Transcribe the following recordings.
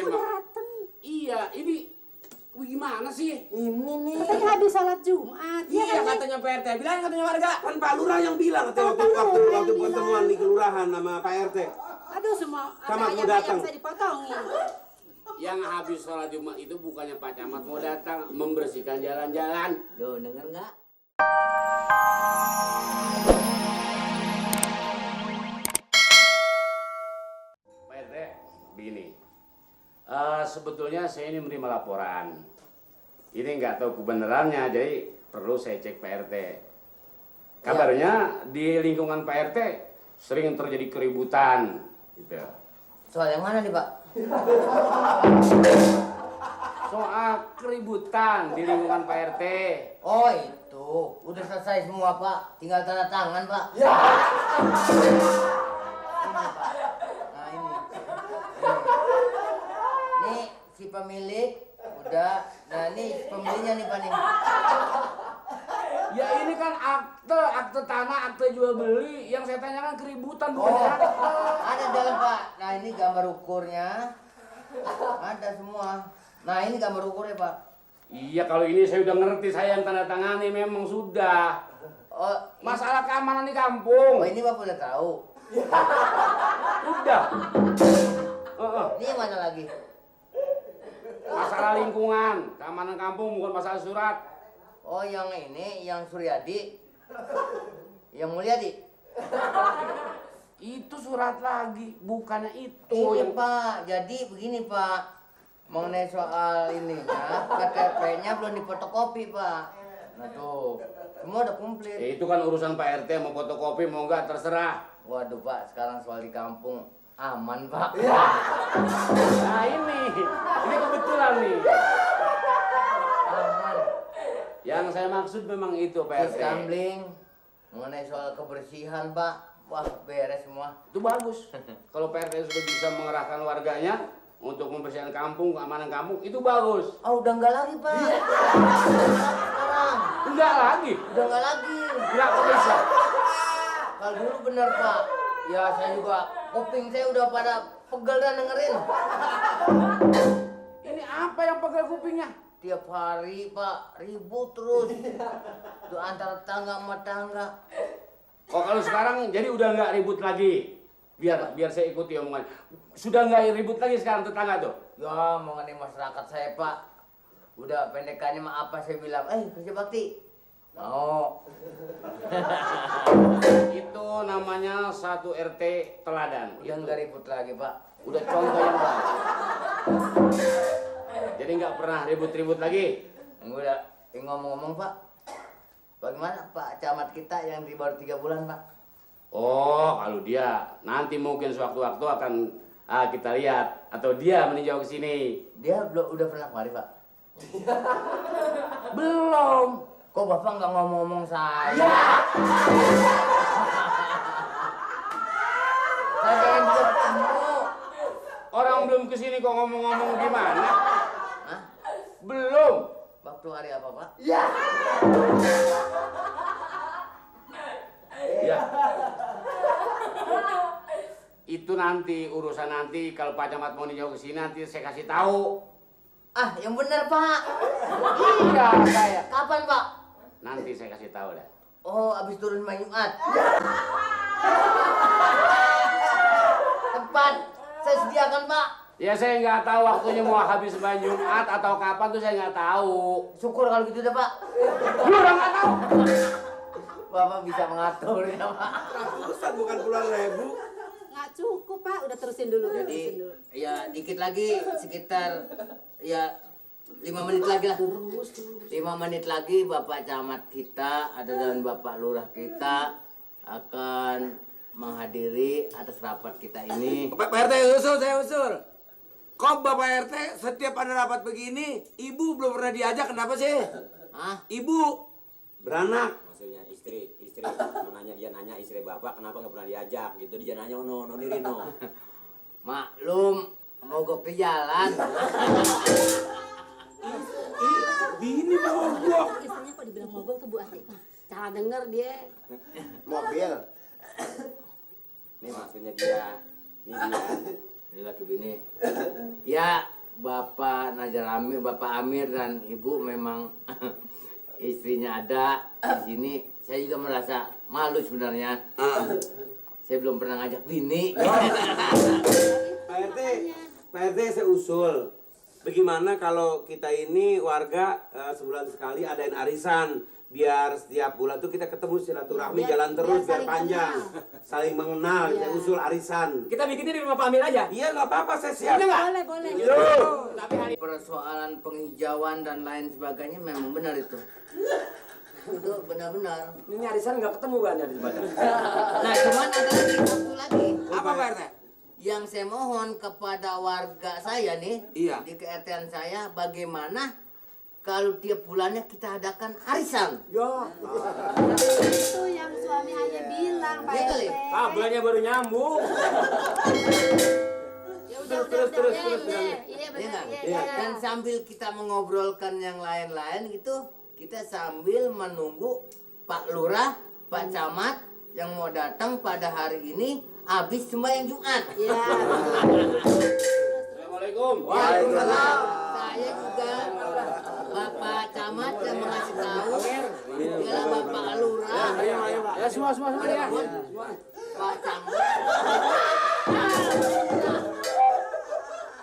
dateng. Iya, ini gimana sih? Ini nih. Katanya habis sholat Jumat. Iya katanya Pak RT. Bilang katanya warga. Kan Pak Lurah yang bilang waktu pertemuan di kelurahan sama Pak RT. Aduh, semua Camat mau ayam datang. saya dipotongin. Yang habis sholat Jumat itu bukannya Pak Camat mau datang membersihkan jalan-jalan. Loh, denger nggak? Pak RT, begini. Sebetulnya saya ini menerima laporan. Ini nggak tahu kebenarannya, jadi perlu saya cek Pak RT. Kabarnya di lingkungan Pak RT sering terjadi keributan, gitu. Soal yang mana nih Pak? Soal keributan di lingkungan Pak RT. Oh itu, udah selesai semua Pak. Tinggal tanda tangan Pak. Ya. Ini Pak. Nah ini. Nih si pemilik udah. Nah ini pemiliknya nih Pak nih. Ya ini kan akte tanah, akte jual beli. Yang saya tanyakan keributan bukan Oh, akte. ada dalam Pak. Nah ini gambar ukurnya. Ada semua. Nah ini gambar ukurnya Pak. Iya, kalau ini saya udah ngerti, saya yang tanda tangani memang sudah. Oh, Masalah keamanan di kampung. oh ini Bapak udah tahu. Udah. Ini yang mana lagi? Masalah lingkungan, keamanan kampung bukan masalah surat. Oh yang ini, yang Suryadi. Yang Mulyadi. Itu surat lagi, bukannya itu. Ini Pak, jadi begini Pak. Mengenai soal ininya, KTP-nya belum difotokopi Pak. Nah tuh, semua udah komplit. Itu kan urusan Pak RT, mau fotokopi mau enggak terserah. Waduh Pak, sekarang soal di kampung aman Pak. Nah ini kebetulan nih. Aman. Yang saya maksud memang itu Pak Terus RT. gambling, mengenai soal kebersihan Pak. Wah beres semua. Itu bagus. Kalau Pak RT sudah bisa mengerahkan warganya untuk membersihkan kampung, keamanan kampung, itu bagus. Oh udah enggak lagi Pak. Sekarang Enggak lagi. udah enggak lagi. Enggak bisa. Kalau dulu bener Pak. Ya saya juga, kuping saya udah pada pegel dan dengerin. Ini apa yang pegal kupingnya? Tiap hari Pak, ribut terus. Itu antara tangga sama tangga. Oh kalau sekarang jadi udah nggak ribut lagi. Biar saya ikuti omongan. Sudah nggak ribut lagi sekarang tetangga tuh. Ya mengenai masyarakat saya Pak. Udah pendekannya mah apa saya bilang, kerja bakti. Mau. Itu namanya satu RT teladan. Udah nggak ribut lagi Pak. Udah contoh yang baik. Jadi nggak pernah ribut-ribut lagi. Udah, ngomong-ngomong Pak. Bagaimana Pak Camat kita yang baru 3 bulan Pak? Oh kalau dia nanti mungkin sewaktu-waktu akan kita lihat atau dia meninjau ke sini. Dia udah pernah kemari Pak? Belum. Kok Bapak nggak ngomong-ngomong saya? Saya pengen juga ketemu. Orang belum ke sini kok ngomong-ngomong gimana? Hah? Belum. Waktu hari apa Pak? Ya. Itu nanti urusan nanti kalau Pak Camat mau ninjau ke sini nanti saya kasih tahu. Ah, yang benar Pak. Iya saya. Kapan Pak? Nanti saya kasih tahu dah. Oh, abis turun main Jumat. Tempat saya sediakan Pak. Ya saya nggak tahu waktunya mau habis main Jumat atau kapan tuh saya nggak tahu. Syukur kalau gitu dah Pak. Lu udah nggak tahu. Bapak bisa mengatur ya Pak. Ratusan bukan puluhan ribu. Nggak cukup Pak, udah terusin dulu. Jadi terusin dulu. ya dikit lagi sekitar ya 5 menit lagi lah. 5 menit lagi Bapak Camat kita ada dan Bapak Lurah kita akan menghadiri atas rapat kita ini. Pak RT usul, saya usul. Kok Bapak RT setiap ada rapat begini, ibu belum pernah diajak, kenapa sih? Hah? Ibu beranak. Maksudnya istri nanya dia nanya istri bapak kenapa nggak pernah diajak gitu, dia nanya no nirino. Maklum mogok di jalan. Bini mogok. Istrinya kok dibilang mogok tuh Bu Ati. Salah denger dia. Mobil. Ini maksudnya dia Ini laki bini. Ya, Bapak Bapak Amir dan Ibu memang istrinya ada di sini. Saya juga merasa malu sebenarnya. Saya belum pernah ngajak bini. Pak RT saya usul. Bagaimana kalau kita ini warga sebulan sekali adain arisan, biar setiap bulan tuh kita ketemu silaturahmi jalan terus biar saling panjang, saling mengenal. Iya. Saya usul arisan. Kita bikinnya di rumah Pak Amir aja. Iya nggak apa-apa saya siap. Boleh. Tapi hari Persoalan penghijauan dan lain sebagainya memang benar itu. Itu benar-benar. ini arisan nggak ketemu kan dari badan. Nah, cuman ada lagi satu lagi. Apa Pak RT? Yang saya mohon kepada warga saya nih, Iya. di KRT-an saya, bagaimana kalau tiap bulannya kita adakan arisan? Ya. Itu yang suami hanya bilang Pak Iya kali. RT. Ah, bulannya baru nyambung. Ya udah. Iya Iya benar. nggak? Iya. Dan sambil kita mengobrolkan yang lain-lain gitu, kita sambil menunggu Pak Lurah, Pak Camat yang mau datang pada hari ini habis sembahyang Jumat. Iya. Assalamualaikum. Waalaikumsalam. Saya juga Bapak Camat yang mengasih tahu. Ialah Bapak Lurah. Ya semua ya. Pak Camat.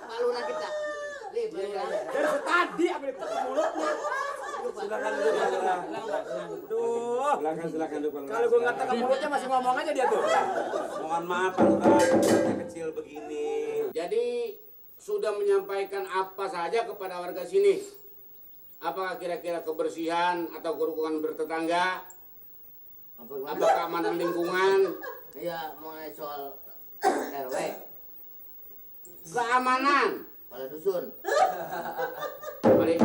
Pak Lurah kita. Nih, Pak Lurah. Dari tadi apa di mulutnya. Silakan duduk Pak Lurah. Duh. Silakan duduk Pak Lurah. Kalau gue nggak tekan mulutnya masih ngomong aja dia tuh. Mohon maaf Pak Lurah, tempatnya kecil begini. Jadi sudah menyampaikan apa saja kepada warga sini? Apakah kira-kira kebersihan atau kerukunan bertetangga? Apa keamanan lingkungan? Iya, mengenai soal RW, Keamanan. Kepala Dusun. Mari,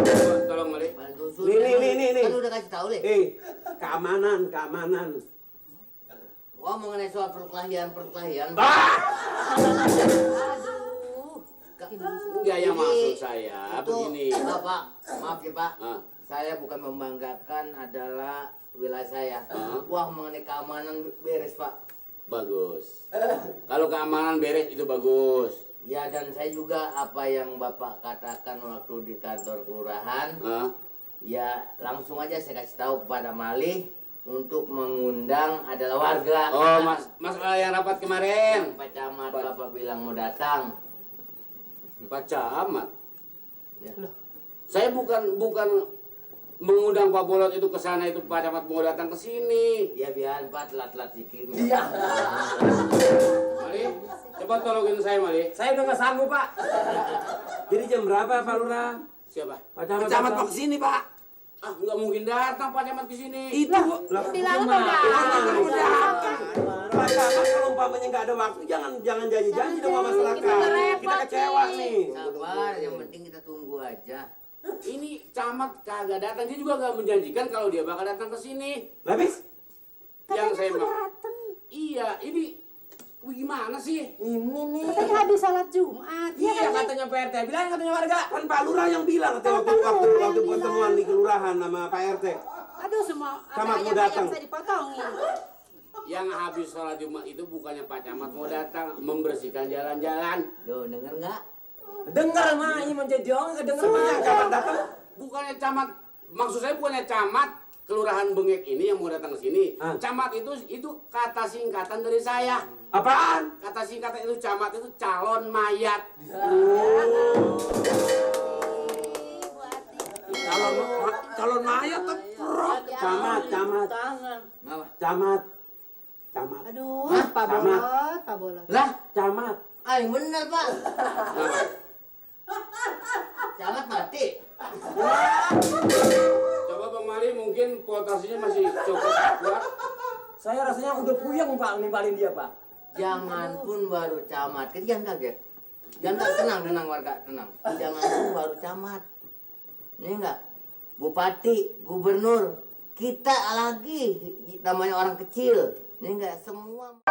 tolong mari. Kepala Dusun. Nih. Kan udah kasih tahu, Le. Keamanan. Wah, mengenai soal perkelahian. Enggak yang maksud saya itu, begini. Pak, maaf ya Pak. Ah. Saya bukan membanggakan adalah wilayah saya. Ah. Wah, mengenai keamanan beres Pak. Bagus. Kalau keamanan beres itu bagus. Ya, dan saya juga apa yang Bapak katakan waktu di kantor kelurahan, Hah? ya langsung aja saya kasih tahu kepada Malih untuk mengundang adalah warga. Oh, masalah yang rapat kemarin. Pak Camat Bapak bilang mau datang. Pak Camat. Ya. Saya bukan mengundang Pak Bolot itu ke sana, itu Pak Camat mau datang ke sini. Ya biar Pak telat-telat dikit. Iya. Mari, coba tolongin saya, Mari. Saya udah nggak sanggup Pak. Jadi jam berapa Pak Lurah? Siapa? Pak Camat mau kesini Pak. Ah, nggak mungkin datang Pak Camat ke sini. Itu Bilang apa udah? Pak Camat kalau umpamanya nggak ada waktu jangan janji-janji dong sama masyarakat. Kita kecewa nih. Sabar, yang penting kita tunggu aja. Ini Camat kagak datang, dia juga nggak menjanjikan kalau dia bakal datang ke sini. Habis? Yang saya mau. Iya, ini gimana sih? Ini nih. Katanya habis sholat Jumat. Iya katanya Pak RT. Bilangin katanya warga. Kan Pak Lurah yang bilang waktu pertemuan di kelurahan sama Pak RT. Aduh semua Camat mau ayam datang. saya dipotongin. Yang habis sholat Jumat itu bukannya Pak Camat mau datang membersihkan jalan-jalan. Loh, denger nggak? Dengar mah ini menjadi orang kedenger Yang mah. kapan datang? Bukannya Camat, maksud saya bukannya Camat Kelurahan Bengek ini yang mau datang ke sini. Ah. Camat itu kata singkatan dari saya. Apaan? Kata singkatan itu Camat itu calon mayat. Calon mayat keprok. Camat. Aduh, Hah? Pak Camat. Bolot, Pak Bolot. Lah, Camat. yang bener Pak. Kenapa? Camat mati. Coba Bang Mali mungkin voltasenya masih cukup kuat. Saya rasanya udah puyeng Pak nimpalin dia Pak. Jangan pun baru camat. Kita jangan kaget. Jangan kaget. Tenang warga, tenang. Jangan pun baru camat. Ini enggak. Bupati, gubernur, kita lagi namanya orang kecil. Ini enggak semua.